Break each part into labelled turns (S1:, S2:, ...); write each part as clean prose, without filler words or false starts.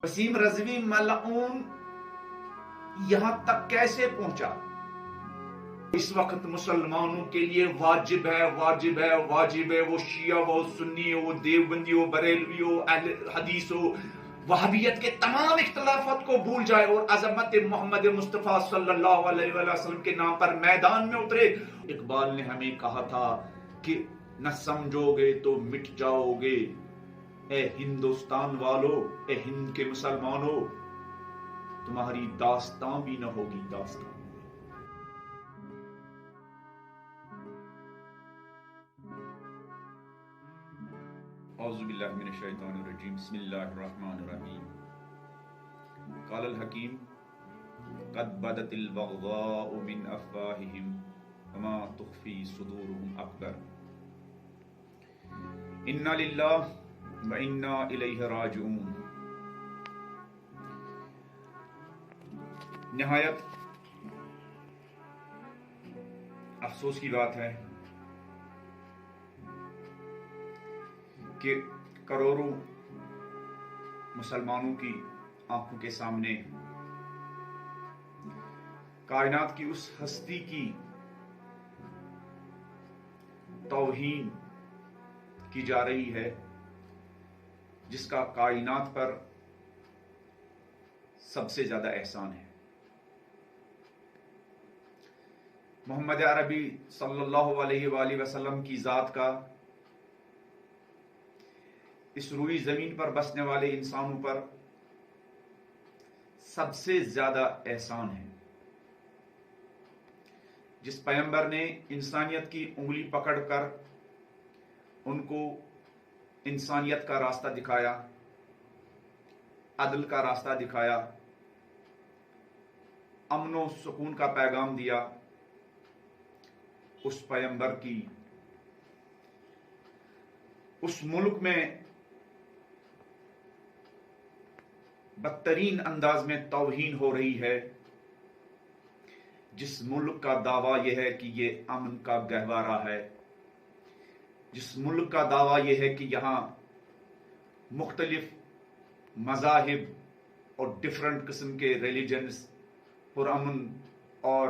S1: वसीम रजवी मलऊन यहां तक कैसे पहुंचा? इस वक्त मुसलमानों के लिए वाजिब है, वाजिब है, वाजिब है, वो शिया हो, सुन्नी हो, देवबंदी हो, बरेलवी हो, अहले हदीस हो, वहाबियत के तमाम इख्तलाफात को भूल जाए और अजमत मोहम्मद मुस्तफ़ा सल्लल्लाहु अलैहि वसल्लम के नाम पर मैदान में उतरे। इकबाल ने हमें कहा था कि न समझोगे तो मिट जाओगे, ए हिंदुस्तान वालों, ए हिंद के मुसलमानों, तुम्हारी दास्तां भी न होगी दास्तां। औज़ु बिल्लाहि मिनश शैतानिर रजीम, बिस्मिल्लाहिर रहमानिर रहीम। क़ालल हकीम क़द बदतिल बग़ज़ाउ मिन अफ़वाहिहिम वमा तुख़फ़ी सुदूरुहुम अकबर। इन्ना लिल्लाहि व इन्ना इलैहि राजिऊन। निहायत अफसोस की बात है कि करोड़ों मुसलमानों की आंखों के सामने कायनात की उस हस्ती की तौहीन की जा रही है जिसका कायनात पर सबसे ज्यादा एहसान है। मोहम्मद अरबी सल्लल्लाहु अलैहि वसल्लम की जात का इस रूई जमीन पर बसने वाले इंसानों पर सबसे ज्यादा एहसान है। जिस पैगंबर ने इंसानियत की उंगली पकड़कर उनको इंसानियत का रास्ता दिखाया, अदल का रास्ता दिखाया, अमन व सुकून का पैगाम दिया, उस पैगंबर की उस मुल्क में बदतरीन अंदाज में तौहीन हो रही है, जिस मुल्क का दावा यह है कि ये अमन का गहवारा है, जिस मुल्क का दावा यह है कि यहां मुख्तलिफ मज़ाहिब और डिफरेंट किस्म के रिलीजन्स पुरअमन और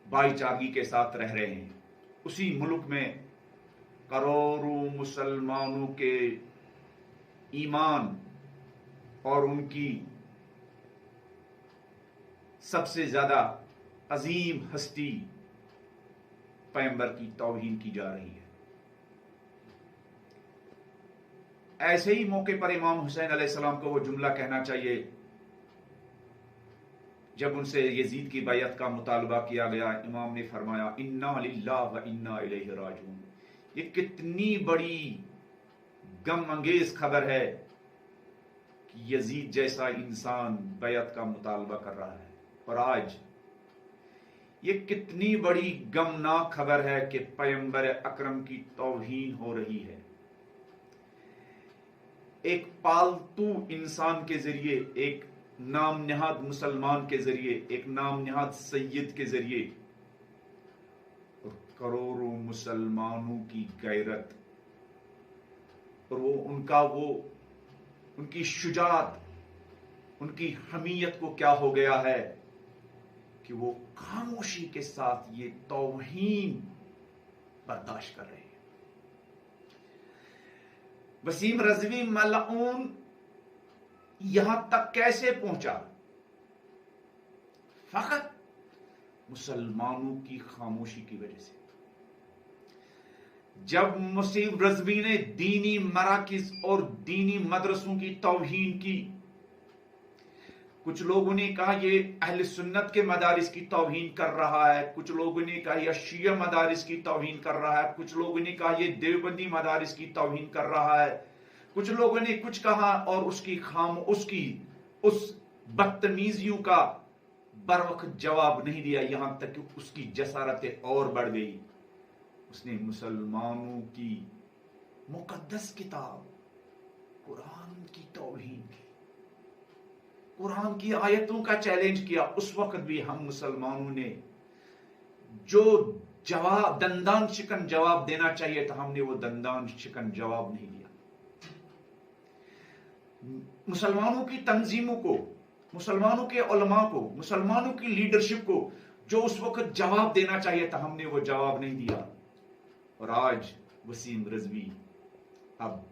S1: भाईचारगी के साथ रह रहे हैं, उसी मुल्क में करोड़ों मुसलमानों के ईमान और उनकी सबसे ज्यादा अजीम हस्ती पैगंबर की तौहीन की जा रही है। ऐसे ही मौके पर इमाम हुसैन अलैहिस्सलाम को वो जुमला कहना चाहिए जब उनसे यजीद की बैयत का मुतालबा किया गया। इमाम ने फरमाया, इन्ना लिल्लाहि व इन्ना इलैहि राजिऊन। ये कितनी बड़ी गम अंगेज खबर है कि यजीद जैसा इंसान बैयत का मुतालबा कर रहा है, और आज ये कितनी बड़ी गमनाक खबर है कि पैगंबर अकरम की तौहीन हो रही है। एक पालतू इंसान के जरिए, एक नाम निहाद मुसलमान के जरिए, एक नाम निहाद सैयद के जरिए, और करोड़ों मुसलमानों की गैरत और वो उनकी शुजात, उनकी हमीयत को क्या हो गया है कि वो खामोशी के साथ ये तौहीन बर्दाश्त कर रहे हैं। वसीम रजवी मलऊन यहां तक कैसे पहुंचा? फकत मुसलमानों की खामोशी की वजह से। जब वसीम रजवी ने दीनी मराकिज और दीनी मदरसों की तौहीन की, कुछ लोगों ने कहा ये अहले सुन्नत के मदारिस की तौहीन कर रहा है, कुछ लोगों ने कहा ये शिया मदारिस की तौहीन कर रहा है, कुछ लोगों ने कहा ये देवबंदी मदारिस की तौहीन कर रहा है, कुछ लोगों ने कुछ कहा, और उसकी उस बदतमीजियों का बरवक्त जवाब नहीं दिया, यहां तक कि उसकी जसारतें और बढ़ गई। उसने मुसलमानों की मुकद्दस किताब कुरान की तौहीन की, कुरान की आयतों का चैलेंज किया। उस वक्त भी हम मुसलमानों ने जो जवाब, दंदान शिकन जवाब देना चाहिए था, हमने वो दंदान शिकन जवाब नहीं दिया। मुसलमानों की तंजीमों को, मुसलमानों के उलमा को, मुसलमानों की लीडरशिप को जो उस वक्त जवाब देना चाहिए था, हमने वो जवाब नहीं दिया। और आज वसीम रिजवी अब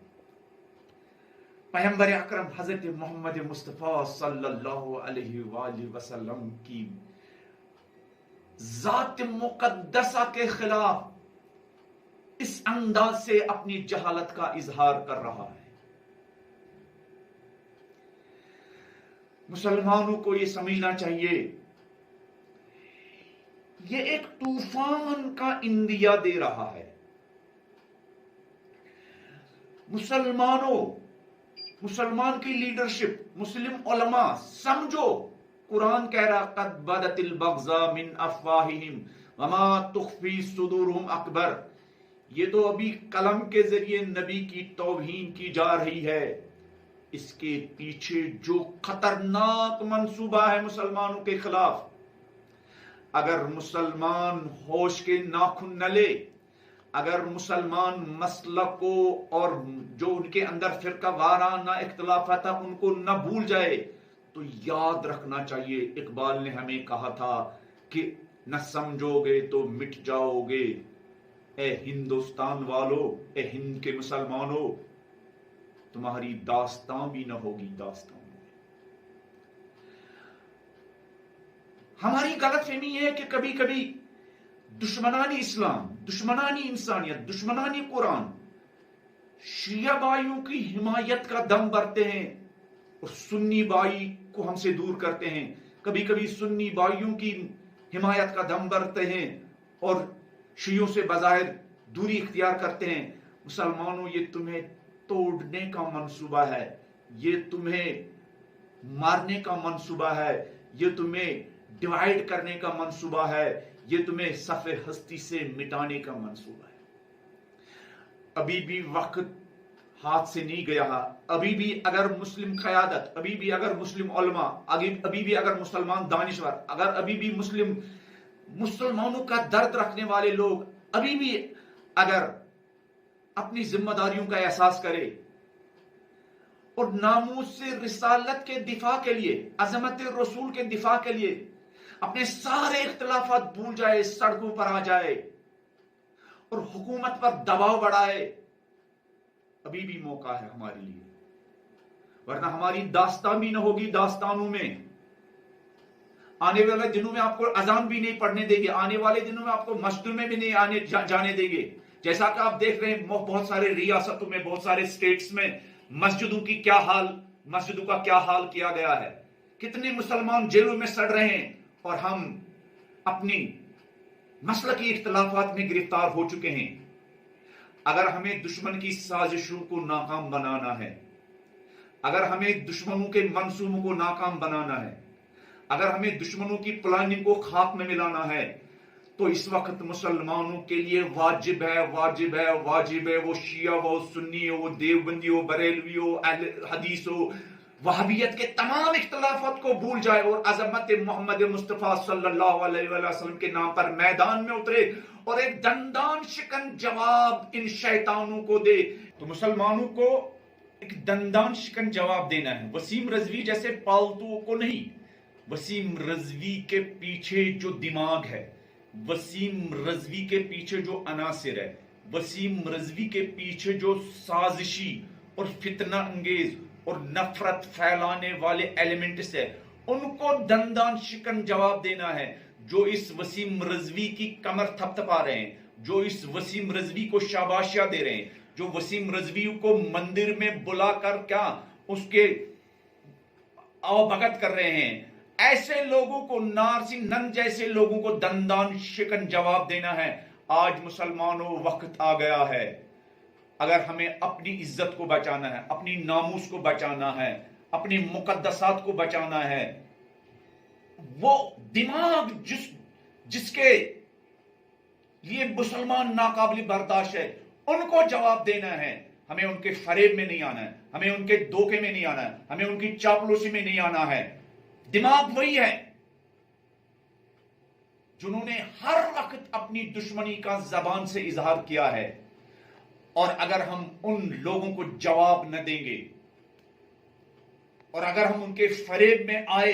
S1: पैगंबर अकरम हजरत मोहम्मद मुस्तफ़ा सल्लल्लाहु अलैहि वसल्लम की जात मुकद्दसा के खिलाफ इस अंदाज से अपनी जहालत का इजहार कर रहा है। मुसलमानों को यह समझना चाहिए, यह एक तूफान का इंदिया दे रहा है। मुसलमान की लीडरशिप, मुस्लिम उलमा, समझो कुरान कह रहा कद बदतिल बग़ज़ा मिन अफ़वाहिहिम वमा तुख़फ़ी सुदूरुहुम अकबर। ये तो अभी कलम के जरिए नबी की तौहीन की जा रही है, इसके पीछे जो खतरनाक मंसूबा है मुसलमानों के खिलाफ, अगर मुसलमान होश के नाखून न ले, अगर मुसलमान मसलक को और जो उनके अंदर फिरका वाराना इख्तिलाफात था उनको न भूल जाए, तो याद रखना चाहिए इकबाल ने हमें कहा था कि न समझोगे तो मिट जाओगे। ए हिंदुस्तान वालों, ए हिंद के मुसलमानों, तुम्हारी दास्तां भी न होगी दास्तां। हमारी गलतफहमी है कि कभी कभी दुश्मनानी इस्लाम, दुश्मनानी इंसानियत, दुश्मनानी कुरान, शिया भाइयों की हिमायत का दम भरते हैं और सुन्नी भाई को हमसे दूर करते हैं। कभी कभी सुन्नी भाइयों की हिमायत का दम भरते हैं और शियों से बज़ाहिर दूरी इख्तियार करते हैं। मुसलमानों, ये तुम्हें तोड़ने का मंसूबा है, ये तुम्हें मारने का मंसूबा है, ये तुम्हें डिवाइड करने का मंसूबा है, ये तुम्हें सफ़े हस्ती से मिटाने का मंसूबा है। अभी भी वक्त हाथ से नहीं गया। अभी भी अगर मुस्लिम क़यादत, अभी भी अगर मुस्लिम उलमा, अभी भी अगर मुसलमान दानिश्वर, अगर अभी भी मुसलमानों का दर्द रखने वाले लोग अभी भी अगर अपनी जिम्मेदारियों का एहसास करे और नामूस से रिसालत के दिफा के लिए, अज़मत रसूल के दिफा के लिए अपने सारे इख्तिलाफात भूल जाए, सड़कों पर आ जाए और हुकूमत पर दबाव बढ़ाए, अभी भी मौका है हमारे लिए, वरना हमारी दास्तान भी न होगी दास्तानों में। आने वाले दिनों में आपको अजान भी नहीं पढ़ने देंगे, आने वाले दिनों में आपको मस्जिद में भी नहीं जाने देंगे। जैसा कि आप देख रहे हैं बहुत सारे रियासतों में, बहुत सारे स्टेट्स में मस्जिदों का क्या हाल किया गया है। कितने मुसलमान जेलों में सड़ रहे हैं और हम अपनी मसलकी इख्तिलाफात में गिरफ्तार हो चुके हैं। अगर हमें दुश्मन की साजिशों को नाकाम बनाना है, अगर हमें दुश्मनों के मंसूबों को नाकाम बनाना है, अगर हमें दुश्मनों की प्लानिंग को खाक में मिलाना है, तो इस वक्त मुसलमानों के लिए वाजिब है वो शिया हो, सुन्नी हो, देवबंदी हो, बरेलवी हो, अहले हदीस हो, वहाबियत के तमाम इख्तिलाफात को भूल जाए और अज़मत मोहम्मद मुस्तफ़ा सल्लल्लाहु अलैहि वसल्लम के नाम पर मैदान में उतरे और एक दंदान शिकन जवाब इन शैतानों को दे। तो मुसलमानों को एक दंदान शिकन जवाब देना है, वसीम रिजवी जैसे पालतुओं को नहीं। वसीम रिजवी के पीछे जो दिमाग है, वसीम रिजवी के पीछे जो अनासिर है, वसीम रिजवी के पीछे जो साजिशी और फितना अंगेज और नफरत फैलाने वाले एलिमेंट्स है, उनको दंदान शिकन जवाब देना है। जो इस वसीम रिजवी की कमर थपथपा रहे हैं, जो इस वसीम रिजवी को शाबाशियां दे रहे हैं, जो वसीम रिजवी को मंदिर में बुलाकर क्या उसके आवभगत कर रहे हैं, ऐसे लोगों को, नारसिंह नंद जैसे लोगों को दंदान शिकन जवाब देना है। आज मुसलमानों, वक्त आ गया है। अगर हमें अपनी इज्जत को बचाना है, अपनी नामूस को बचाना है, अपनी मुकद्दसात को बचाना है, वो दिमाग जिसके लिए मुसलमान नाकाबिल बर्दाश्त है, उनको जवाब देना है। हमें उनके फरेब में नहीं आना है, हमें उनके धोखे में नहीं आना है, हमें उनकी चापलूसी में नहीं आना है। दिमाग वही है जिन्होंने हर वक्त अपनी दुश्मनी का जबान से इजहार किया है। और अगर हम उन लोगों को जवाब न देंगे اور اگر ہم ان کے فریب میں آئے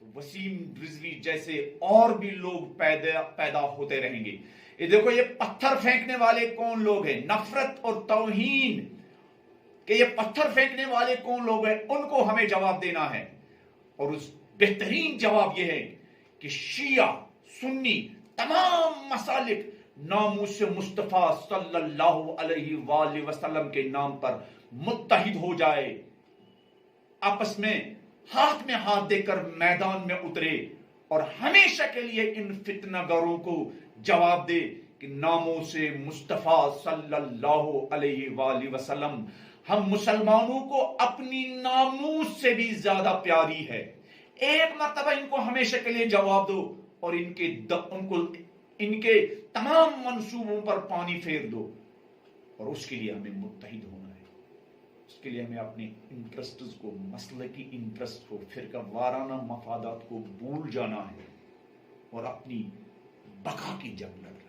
S1: تو وسیم رضوی جیسے اور بھی لوگ پیدا ہوتے رہیں گے. یہ دیکھو یہ پتھر پھینکنے والے کون لوگ ہیں؟ نفرت اور توہین کہ یہ پتھر پھینکنے والے کون لوگ ہیں، ان کو ہمیں جواب دینا ہے. اور اس بہترین جواب یہ ہے کہ شیعہ سنی تمام مسالک ناموس مصطفیٰ صلی اللہ علیہ وآلہ وسلم کے نام پر متحد ہو جائے، آپس میں ہاتھ دے کر میدان میں اترے اور ہمیشہ کے لیے ان فتنہ گروں کو جواب دے کہ ناموس مصطفیٰ صلی اللہ علیہ وآلہ وسلم ہم مسلمانوں کو اپنی ناموس سے بھی زیادہ پیاری ہے. ایک مرتبہ ان کو ہمیشہ کے لیے جواب دو اور ان کے تمام منصوبوں پر پانی پھیر دو. اور اس کے لیے ہمیں متحد ہونا ہے، اس کے لیے ہمیں اپنے انٹرسٹز کو، مسلکی انٹرسٹ کو، فرقہ وارانہ مفادات کو بھول جانا ہے اور اپنی بقا کی جنگ لڑنا ہے.